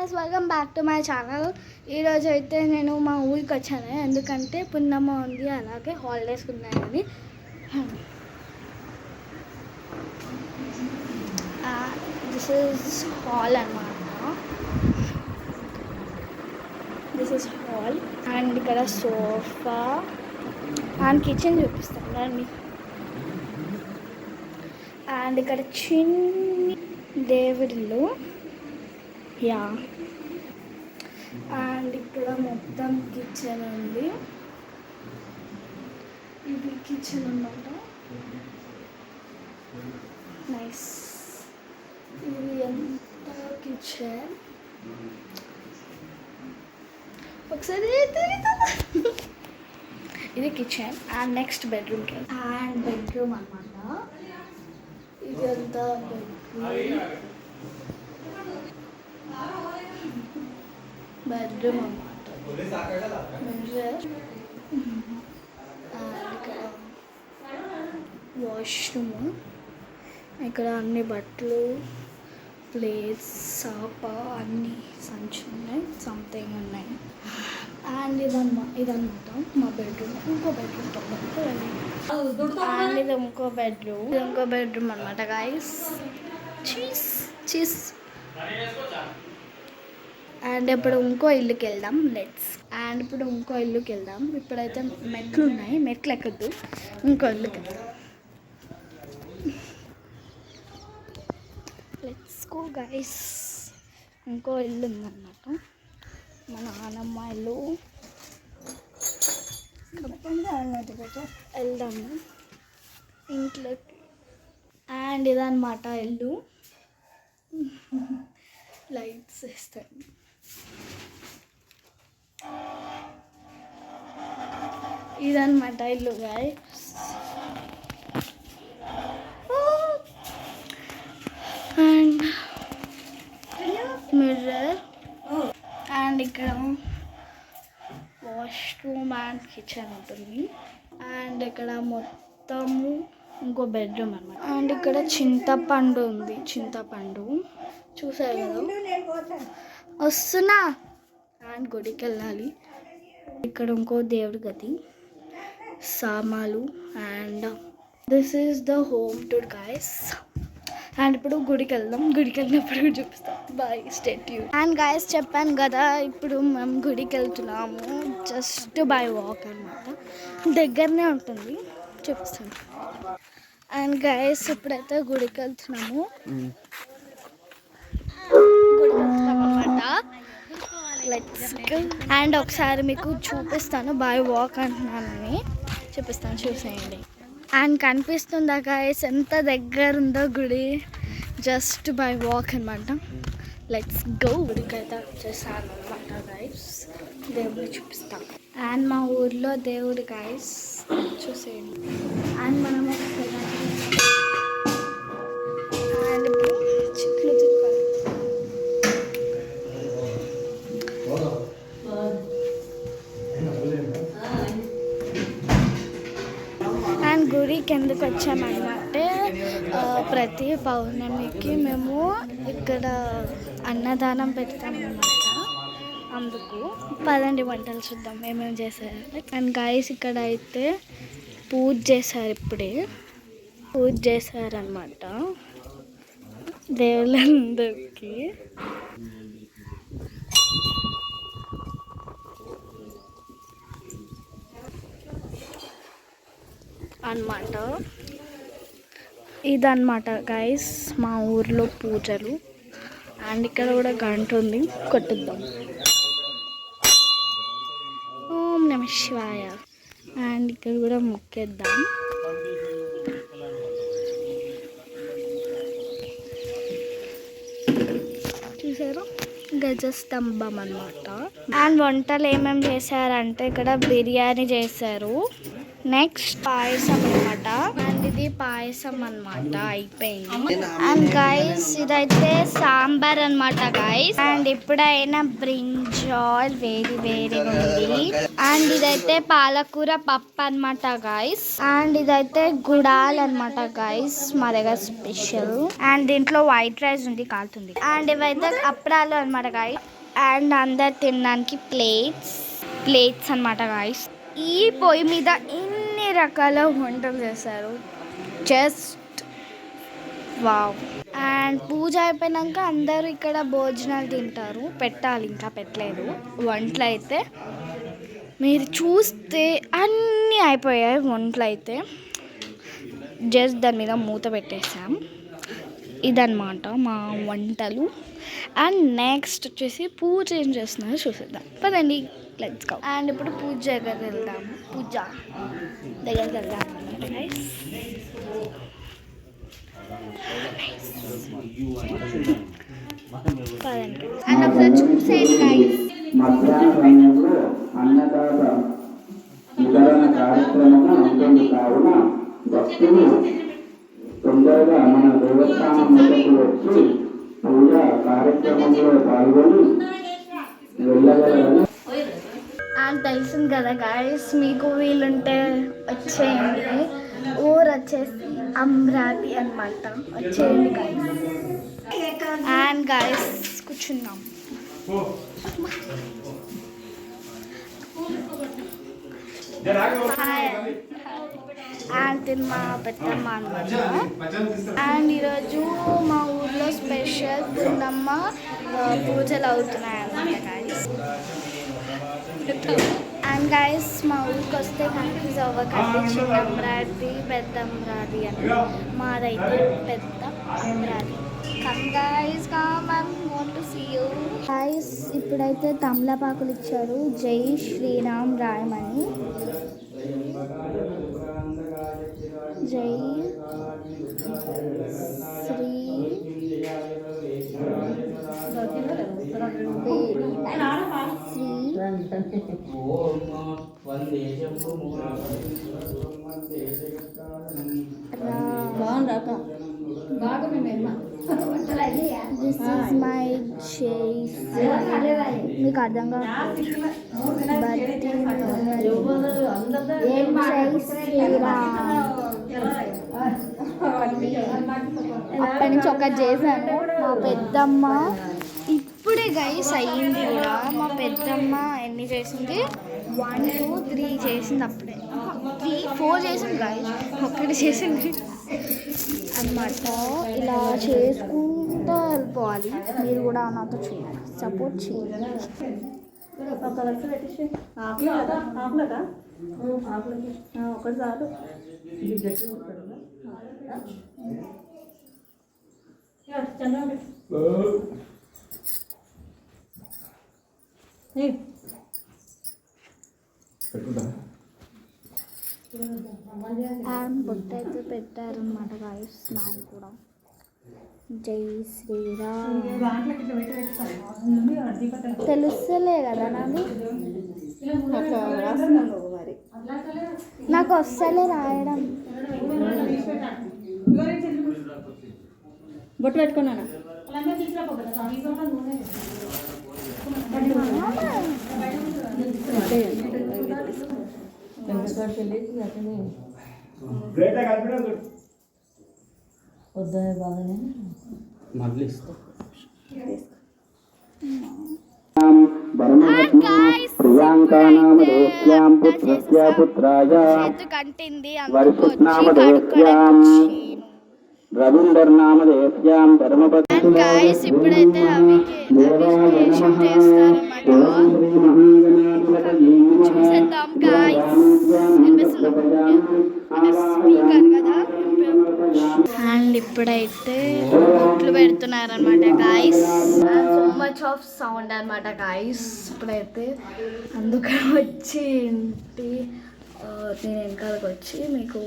Guys, welcome back to my channel. ఈరోజు అయితే నేను మా ఊరికి వచ్చాను, ఎందుకంటే పున్నమ్మ ఉంది, అలాగే హాలిడేస్ ఉన్నాయని. దిస్ ఈజ్ హాల్ అన్నమాట. దిస్ ఈజ్ హాల్ అండ్ ఇక్కడ సోఫా అండ్ కిచెన్ చూపిస్తాను రండి. అండ్ ఇక్కడ చిన్ని దేవుళ్ళు, యా. అండ్ ఇక్కడ మొత్తం కిచెన్ ఉంది. ఇది కిచెన్ అన్నమాట. నైస్. ఇది ఎంత కిచెన్ ఒకసారి ఇది కిచెన్ అండ్ నెక్స్ట్ బెడ్రూమ్కి అండ్ బెడ్రూమ్ అన్నమాట. ఇది అంతా బెడ్రూమ్ అన్నమాట. ఇక్కడ వాష్రూమ్, ఇక్కడ అన్ని బట్టలు, ప్లేట్స్, సాపా, అన్ని సంచులు ఉన్నాయి, సంథింగ్ ఉన్నాయి. అండ్ ఇదన్నమాట మా బెడ్రూమ్. ఇంకో బెడ్రూమ్ అండ్ ఇది ఇంకో బెడ్రూమ్ అనమాట గైస్. చీస్. అండ్ ఇప్పుడు ఇంకో ఇల్లుకి వెళ్దాం, లెట్స్. అండ్ ఇప్పుడు ఇంకో ఇల్లుకి వెళ్దాం. ఇప్పుడైతే మెట్లు ఉన్నాయి, మెట్లు ఎక్కద్దు, ఇంకో ఇల్లుకి వెళ్దాం. Let's go guys. ఇంకో ఇల్లు ఉందన్నమాట, మా నాన్నమ్మ ఇల్లు. వెళ్దాము ఇంట్లోకి. అండ్ ఇదన్నమాట ఇల్లు. లైట్స్ వేస్తాయి. ఇదన్నమాట ఇల్లు గైస్. అండ్ మిర్రర్ అండ్ ఇక్కడ వాష్రూమ్ అండ్ కిచెన్ ఉంటుంది. అండ్ ఇక్కడ మొత్తము ఇంకో బెడ్రూమ్ అన్నమాట. అండ్ ఇక్కడ చింతపండు ఉంది, చింతపండు చూసారు కదా, వస్తున్నా. అండ్ గుడికి వెళ్ళాలి. ఇక్కడ ఇంకో దేవుడి గది, సామాలు. And this is the home tour guys. And ఇప్పుడు గుడికి వెళ్దాం, గుడికి వెళ్ళినప్పుడు కూడా చూపిస్తాం. Bye, stay tune. And guys చెప్పాను కదా, ఇప్పుడు మేము గుడికి వెళ్తున్నాము, జస్ట్ బై వాక్ అన్నమాట, దగ్గరనే ఉంటుంది, చూపిస్తాను. అండ్ గైస్ ఇప్పుడైతే గుడికి వెళ్తున్నాము అన్నమాట. Let's go. అండ్ ఒకసారి మీకు చూపిస్తాను, బై వాక్ అంటున్నానని చూపిస్తాను, చూసేయండి. అండ్ కనిపిస్తుందా గైస్ ఎంత దగ్గర ఉందో గుడి, జస్ట్ బై వాక్ అనమాట. Let's go. గుడికి అయితే వచ్చేసాను అనమాట గైస్, దేవుడు చూపిస్తాం. అండ్ మా ఊర్లో దేవుడు గైస్, చూసేయండి. అండ్ మనం అండ్ చిట్లు తిప్పాలి. అండ్ గుడికి ఎందుకు వచ్చామన్నమాట, ప్రతి పౌర్ణమికి మేము ఇక్కడ అన్నదానం పెడతామన్నమాట, అందుకు. పదండి వంటలు చూద్దాం ఏమేమి చేశారు. అండ్ గైస్ ఇక్కడ అయితే పూజ చేశారు, ఇప్పుడే పూజ చేశారనమాట దేవుళ్ళందరికీ. అన్నమాట ఇదన్నమాట గైస్ మా ఊర్లో పూజలు. అండ్ ఇక్కడ కూడా గంట ఉంది, కొట్టుద్దాం. ఓం నమః శివాయ. అండ్ ఇక్కడ కూడా మొక్కేద్దాం. చూసారా, గజస్తంభం అన్నమాట. అండ్ వంటలు ఏమేమి చేశారంటే ఇక్కడ బిర్యానీ చేశారు, నెక్స్ట్ పాయసం అన్నమాట. అండ్ ఇది పాయసం అన్నమాట, అయిపోయింది. అండ్ గైస్ ఇదైతే సాంబార్ అన్నమాట గైస్. అండ్ ఇప్పుడైనా బ్రింజాల్ వేడి ఉంది. అండ్ ఇదైతే పాలకూర పప్పు అన్నమాట గైస్. అండ్ ఇదైతే గుడాల్ అన్నమాట గైస్, మా దగ్గర స్పెషల్. అండ్ దీంట్లో వైట్ రైస్ ఉంది, కాలుతుంది. అండ్ ఇవైతే అప్పడాలు అన్నమాట గైస్. అండ్ అందరు తినడానికి ప్లేట్స్ అన్నమాట గాయస్. ఈ పొయ్యి మీద ఇన్ని రకాల వంటలు చేస్తారు, జస్ట్ వావ్. అండ్ పూజ అయిపోయినాక అందరూ ఇక్కడ భోజనాలు తింటారు. పెట్టాలి, ఇంకా పెట్టలేదు. వంటలు అయితే మీరు చూస్తే అన్నీ అయిపోయాయి. వంటలు అయితే జస్ట్ దాని మీద మూత పెట్టేసాం. ఇదన్నమాట మా వంటలు. అండ్ నెక్స్ట్ వచ్చేసి పూజ ఏం చేస్తున్నారో చూసేద్దాం పదండి, లెట్స్ గో. అండ్ ఇప్పుడు పూజ దగ్గరికి వెళ్దాం అన్నమాట గైస్. పదండి అండ్ ఒకసారి చూసేయండి గైస్. మధ్యాహ్న సమయంలో అన్నదాత వితరణ కార్యక్రమం ఉంటుంది కావున భక్తులు తొందరగా మన దేవస్థానం వద్దకు వచ్చి పూజా కార్యక్రమంలో పాల్గొని వెళ్ళగలరని. అండ్ తెలిసింది కదా గాయస్, మీకు వీలుంటే వచ్చేయండి. ఊరు వచ్చేసి అమరావతి అన్నమాట, వచ్చేయండి గాయస్. అండ్ గాయస్ కూర్చున్నాం. అండ్ మా పెద్దమ్మ అనమాట. అండ్ ఈరోజు మా ఊర్లో స్పెషల్ తిన్నమ్మ పూజలు అవుతున్నాయి అన్నమాట గాయస్. అండ్ గాయస్ మా ఊరికి వస్తే కన్ఫ్యూజ్ అవ్వకండి, చిన్న అమరావతి పెద్ద అమరావతి అని. మాదైతే పెద్ద Amaravati. Come guys, come, I want to see you guys. ఇప్పుడైతే తమలపాకులు ఇచ్చారు, జై శ్రీరామ్ రాయమని. జై శ్రీ దిస్ ఇస్ మై మీకు అర్థం కాదు. అప్పటి నుంచి ఒకటి చేశాను. మా పెద్దమ్మ ఇప్పుడే గైస్ అయ్యింది కూడా. మా పెద్దమ్మ ఎన్ని చేసింది, 1 2 3 చేసింది. అప్పుడే 3 4 చేసింది గైస్, ఒక్కటి చేసింది అన్నమాట. ఇలా చేసుకుంటూ వెళ్ళిపోవాలి. మీరు కూడా నాతో చేయండి, సపోర్ట్ చేయండి. ఒకటి చాలు. బొట్టు అయితే పెట్టారనమాట గాయస్. నాకు కూడా జై శ్రీరామ్ తెలుస్తలే కదా నాది, నాకు వస్తలే రాయడం. బొట్టు పెట్టుకున్నాను. వద్దా బాగానే మళ్ళీ ఇస్తా. రవీందర్ నామదేశ్యాం ధర్మపత్ని గాయస్ ఇప్పుడైతే అభిషేకం చూసేద్దాం గాయస్. స్పీకర్ కదా. అండ్ ఇప్పుడైతే బొట్లు పెడుతున్నారనమాట guys. So much of sound అనమాట గాయస్. ఇప్పుడైతే అందుకని వచ్చి ఏంటి నేను వెనకాలకు వచ్చి మీకు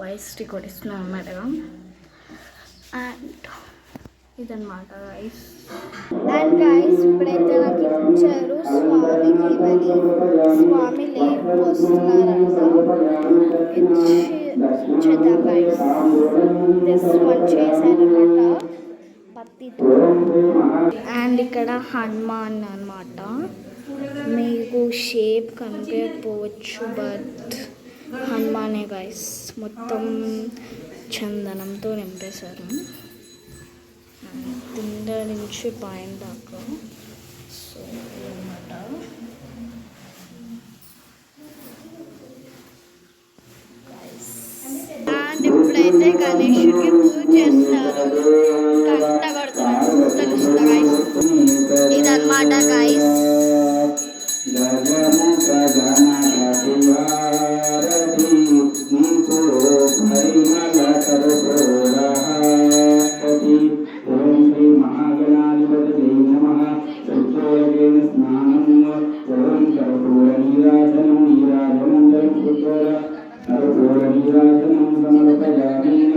వాయిస్ రికార్డ్ ఇస్తున్నాను అనమాట. అండ్ ఇదన్నమాట గైస్. అండ్ గైస్ ఇప్పుడైతే నాకు ఇచ్చారు స్వామికి ఇవని. స్వామి లేపు వస్తున్నారంట, ఇచ్చేద్దాం గైస్. దిస్ వన్ చేశారనమాట పత్తితో. అండ్ ఇక్కడ హనుమాన్ అనమాట. మీకు షేప్ కనిపించకపోవచ్చు, బట్ హనుమానే గైస్. మొత్తం చందనంతో నింపేశారు కింద నుంచి పైన దాకా. సో అయితే గణేషుడికి పూజ చేస్తారు. గంట కొడుతున్నారు తెలుస్తుందా గైస్? ఇదన్నమాట guys.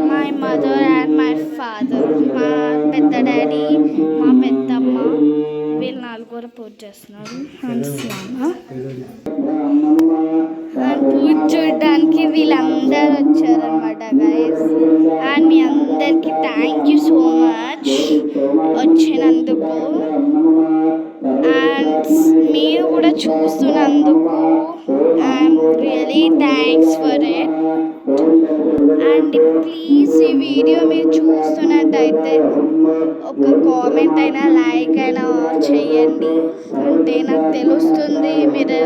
My mother and my father, మా పెద్ద డాడీ, మా పెద్దమ్మ, వీళ్ళు నలుగురు పూజ చేస్తున్నారు. అండ్ పూజ చూడడానికి వీళ్ళందరూ వచ్చారనమాట గైస్. అండ్ మీ అందరికి థ్యాంక్ యూ సో మచ్ వచ్చినందుకు. అండ్ మీరు కూడా చూస్తున్నందుకు I am really thanks for it. And please ఈ వీడియో మీరు చూస్తున్నట్టయితే ఒక కామెంట్ అయినా లైక్ అయినా చేయండి. అంటే నాకు తెలుస్తుంది మీరు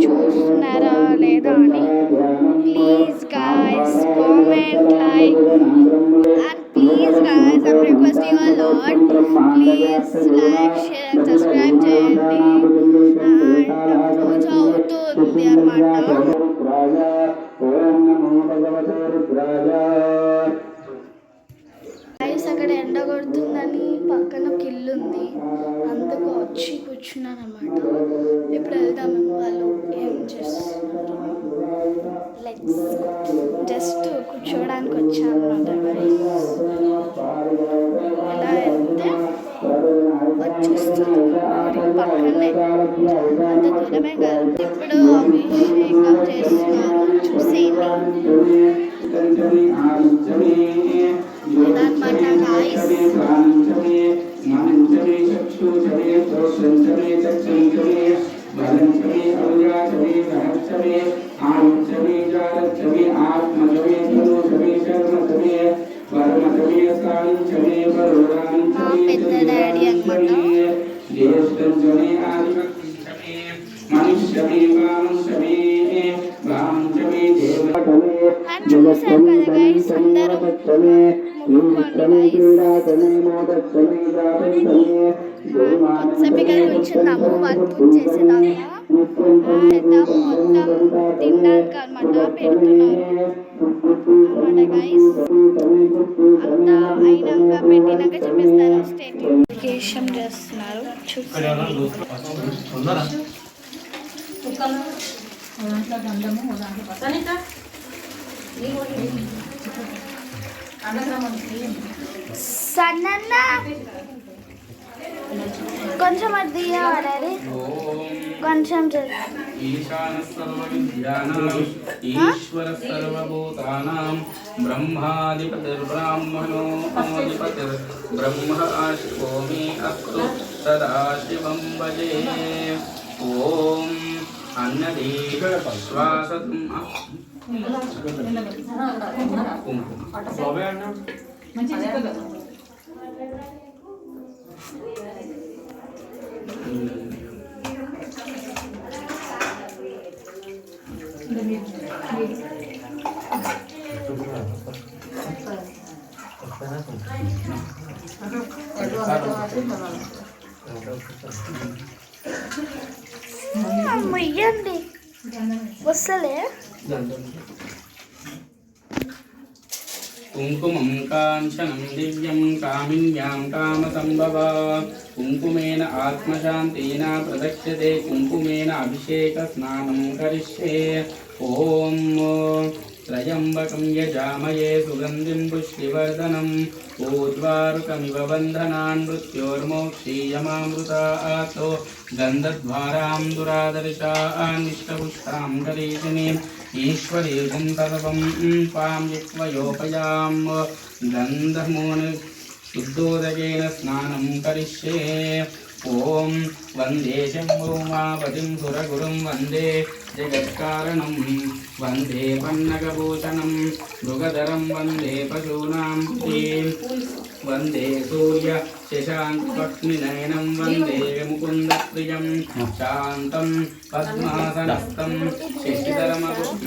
చూస్తున్నారా లేదా అని. Please guys comment like and please guys I'm requesting a lot. Please like share and subscribe చేయండి. అండ్ పూజ అవుతుంది అన్నమాట. గైస్ అక్కడ ఎండ కొడుతుందని పక్కన ఒక ఇల్లు ఉంది, అందుకు వచ్చి కూర్చున్నాను అనమాట. ఇప్పుడు వెళ్దాము వాళ్ళు ఏం చేస్తున్నారు. లెట్స్ జస్ట్ కూర్చోడానికి వచ్చాను అనమాట. ఇలా వెళ్తే వచ్చేస్తుంది పక్కనే, అంత దూరమే కాదు. ఇప్పుడు అభిషేకం చేస్తున్నారు చూసేయండి. ఇదన్నమాట గాయ్స్. మా పెద్ద డాడీ అన్నమాట. అండ్ చూసారు కదా గైస్, అందరూ కొద్దిసేపు ఇక్కడ కూర్చున్నాము వాళ్ళు పూజ చేసేదాకా. మొత్తం తినడానికి అనమాట పెడుతున్నారు అనమాట గైస్. అంతా అయినాక పెట్టినాక చూపిస్తాను. స్టేట్ అప్లికేషన్ చేస్తున్నారు చూస్తారు. సన్న కొంచెం అది తీయాలి, కొంచెం ఈశాన సర్వ విద్యానాం ఈశ్వర సర్వభూతానాం బ్రహ్మాధిపతిర్బ్రాహ్మణో అధిపతిర్ బ్రహ్మ ఓమి అస్తు సదాశివం భజే. ఓం అన్నదే శ్వాసతం ఇయ్యండి వస్తలే. కుంకుమం కాంచనం దివ్యం కామిన్యాం కామసంభవ కుంకుమేన ఆత్మశాంతేన ప్రదక్ష్యతే కుంకుమేన అభిషేక స్నానం కరిష్యే. ఓం త్రయంబకం యజామయే సుగంధిం పుష్టివర్ధనం ఊర్ధ్వారుకమివ బంధనాన్ మృత్యోర్మోక్షీయమామృతాత్ గంధద్వారాం దురాదర్శాన్నిష్టపుష్టాం కరీషిణీం ఈశ్వరీకం సర్వం పాం యుక్వయోపయాం గంధమూన శుద్ధోదకేన స్నానం కరిష్యే. ఓం వందే శంభూమాపతిం సురగురుం వందే జగత్కారణం వందే పన్నగభూషణం మృగధరం వందే పశూనాం పతిం వందే సూర్య శశాంకపత్నినయనం వందే ముకుందప్రియం శాంతం పద్మాసనస్థం శశిధరమగుం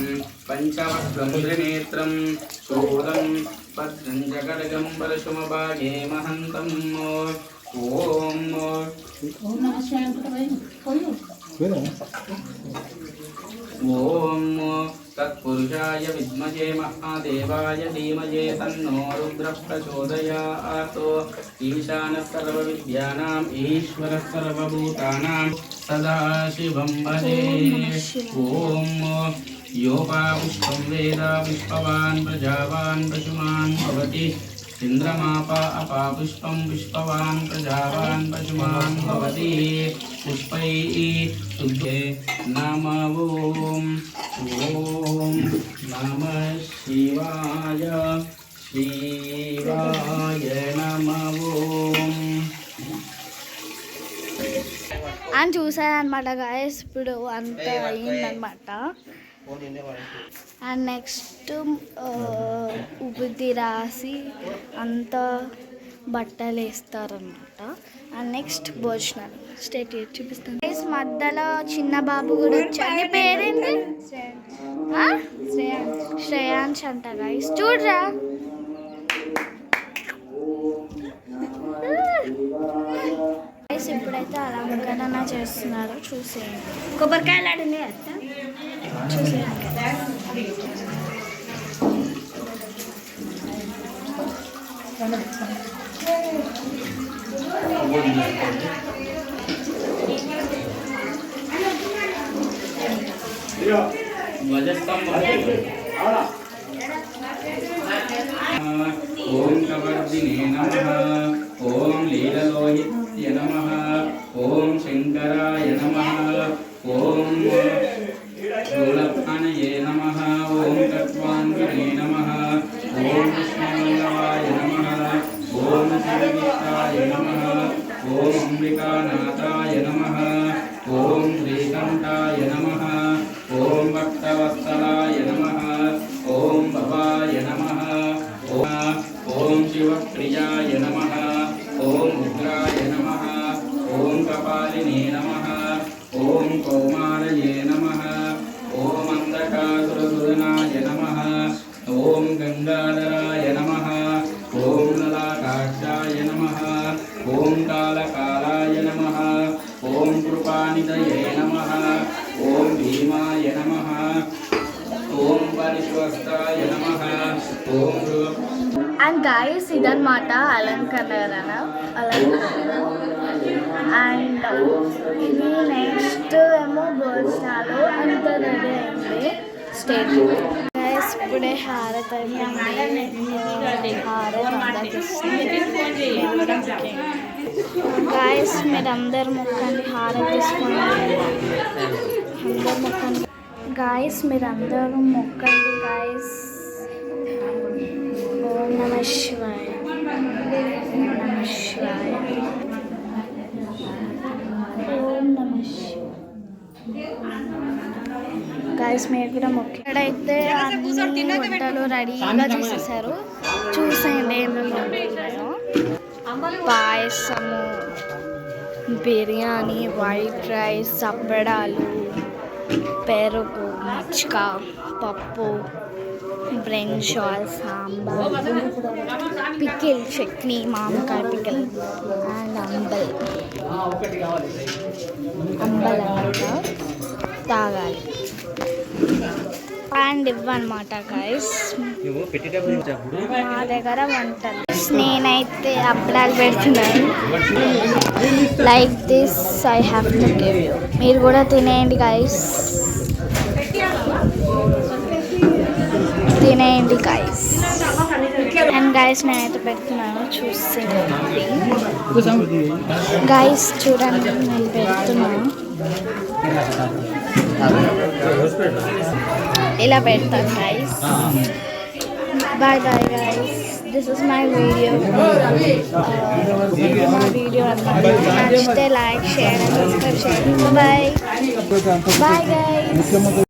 పంచవక్రం త్రినేత్రం శూలం భద్రం జగడగం పరశుమభాగే మహంతం ఓం ఓం తత్పురుషాయ విద్మహే మహాదేవాయ ధీమహి తన్నో రుద్రః ప్రచోదయాత్ ఈశానः సర్వవిద్యానాం ఈశ్వరः సర్వభూతానాం సదాశివం భజే ఓం యోపాపుష్పం వేద పుష్పవాన్ ప్రజావాన్ పశుమాన్ భవతి చంద్రమాపా అపాపుష్పం పుష్పవాన్ ప్రజావాన్ పశుమాన్ భవతి పుష్పై శుద్ధే నమ ఓం ఓం నమ శివాయ శివాయ నమ ఓం. అని చూసారనమాట గాయస్. ఇప్పుడు అంత అయిందనమాట. అండ్ నెక్స్ట్ ఉబిది రాసి అంత బట్టలు వేస్తారనమాట. అండ్ నెక్స్ట్ భోజనాలు స్టేట్ చూపిస్తాను. మధ్యలో చిన్న బాబు కూడా వచ్చాడు. నీ పేరేంటి? శ్రేయాంశ్ అంట గైస్. చూడరా గైస్, ఇప్పుడైతే అలంకరణ చేస్తున్నారు. చూసేయండి. కొబ్బరికాయలు ఆడింది అత్త. చూసేయండి. ఓం కవర్దినే నమః. ఓం లీలలోహిత్య నమః. ఓం శంకరాయ నమః. ఓం శూలపానయే నమః. ఓం తత్వాంగినే నమః. ఓం కృష్ణవల్లభాయ నమః. ఓం శివవిష్టాయ నమః. ఓం అంబికానాథాయ నమః. ఓం శ్రీకంఠాయ నమః. ఓం భక్తవత్సలాయ నమః. ఓం భవాయ నమః. ఓం శివప్రియాయ నమః. ఓం ఉగ్రాయ నమః. ఓం కపాలినే నమః. ఓం కౌమారయే నమః. ఓం అంధకాసురసురనాయ నమః. ఓం గంగాధరాయ నమః. ఓం లలాటాక్షాయ నమః. ఓం కాళకాలాయ నమః. ఓం కృపానిధయే నమః. ఓం భీమాయ నమః. ఓం పరిశ్వస్తాయ నమః. ఓం అండ్ గాయస్ ఇదన్నమాట అలంకరణ. అండ్ ఇది నెక్స్ట్ ఏమో భోజనాలు అంత రెడీ అయింది. స్టేట్ గాయస్ ఇప్పుడే హారత్ గాయస్. మీరు అందరు మొక్కండి, హారత్ తీసుకోండి. అందరు మొక్కండి గాయస్, మీరు అందరూ మొక్కండి గాయస్. ఓం నమ శివాయ. ఓం నమ శివాయ. ఓం నమ శివాయ. గాయస్ మీరు కూడా మొక్క. ఇక్కడైతే అన్ని వంటలు రెడీగా చేసేసారు. చూసేయండి ఏమేమి వండుతున్నాయో. పాయసము, బిర్యానీ, వైట్ రైస్, అప్పడాలు, పెరుగు, మజ్జిగ, పప్పు, బ్రింజాల్, సాంబార్, పికిల్, చట్నీ, మామిడికాయ పికిల్ అండ్ అంబల్ అన్నమాట తాగాలి. అండ్ ఇవ్వన్నమాట గాయస్ మా దగ్గర వంటలు. నేనైతే అప్పడాలు పెడుతున్నాను. Like this I have to give you. మీరు కూడా తినేయండి గాయస్, తినేయండి గాయస్. అండ్ గాయస్ నేనైతే పెడుతున్నాను, చూసేయండి గాయస్. చూడండి నేను పెడుతున్నాను. ఇలా పెడతాను guys. Bye bye guys. This is my video. My video నచ్చితే like, share and subscribe చేయండి. Bye bye. Bye guys.